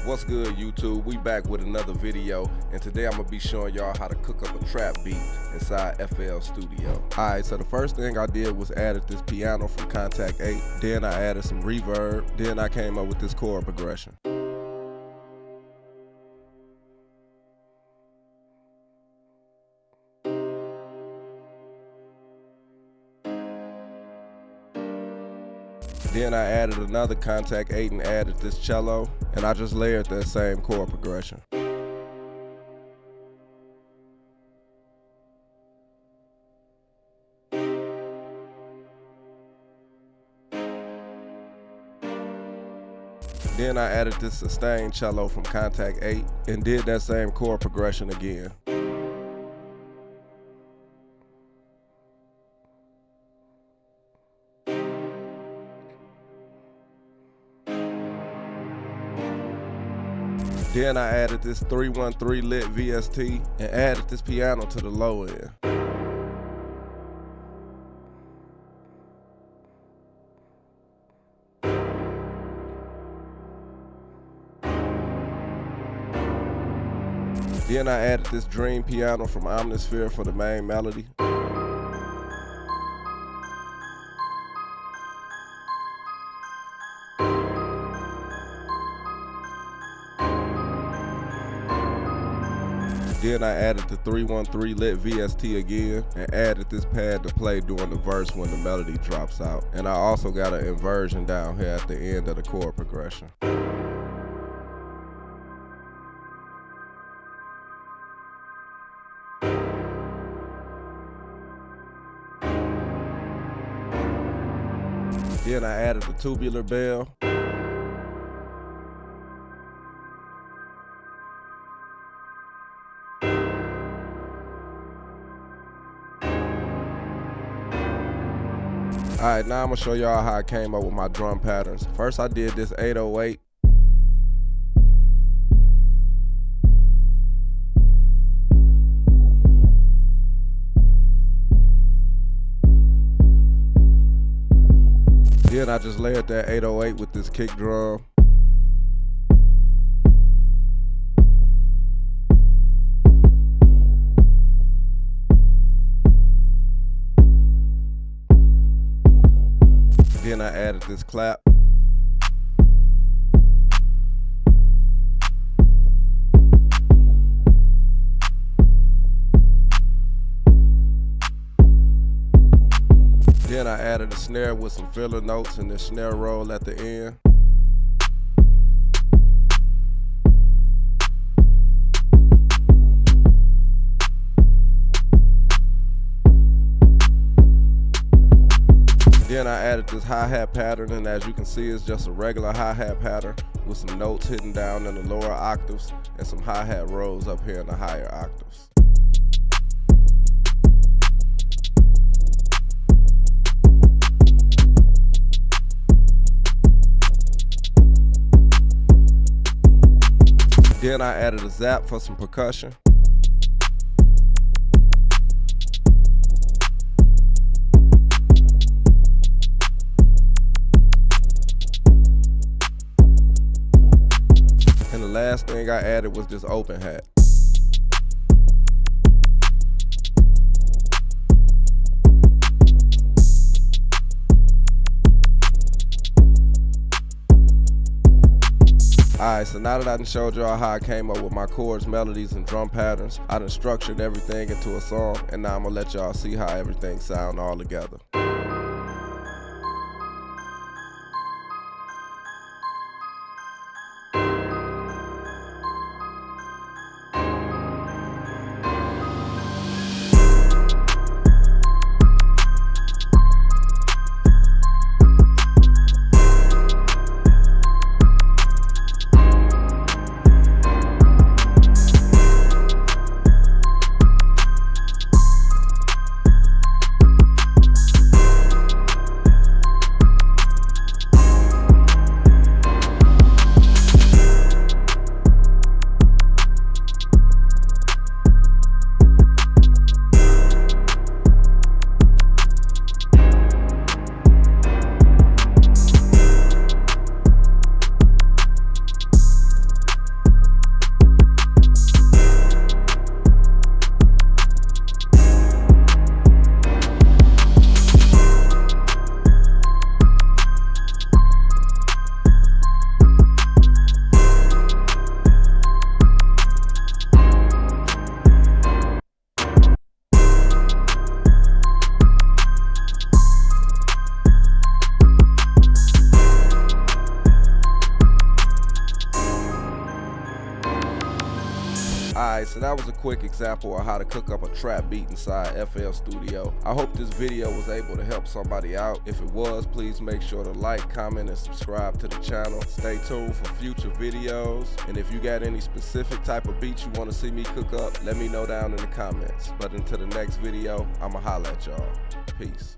What's good, YouTube? We back with another video, and today I'm gonna be showing y'all how to cook up a trap beat inside FL Studio. Alright, so the first thing I did was added this piano from Kontakt 8, then I added some reverb, then I came up with this chord progression. Then I added another Kontakt 8 and added this cello, and I just layered that same chord progression. Then I added this sustained cello from Kontakt 8 and did that same chord progression again. Then I added this 313 lit VST and added this piano to the low end. Then I added this Dream piano from Omnisphere for the main melody. Then I added the 313 lit VST again and added this pad to play during the verse when the melody drops out. And I also got an inversion down here at the end of the chord progression. Then I added the tubular bell. Alright, now I'm gonna show y'all how I came up with my drum patterns. First I did this 808. Then I just layered that 808 with this kick drum. Then I added this clap. Then I added a snare with some filler notes and the snare roll at the end. Then I added this hi-hat pattern, and as you can see, it's just a regular hi-hat pattern with some notes hidden down in the lower octaves and some hi-hat rolls up here in the higher octaves. Then I added a zap for some percussion. And the last thing I added was this open hat. Alright, so now that I done showed y'all how I came up with my chords, melodies, and drum patterns, I done structured everything into a song, and now I'm gonna let y'all see how everything sound all together. Alright, so that was a quick example of how to cook up a trap beat inside FL Studio. I hope this video was able to help somebody out. If it was, please make sure to like, comment, and subscribe to the channel. Stay tuned for future videos. And if you got any specific type of beats you want to see me cook up, let me know down in the comments. But until the next video, I'ma holla at y'all. Peace.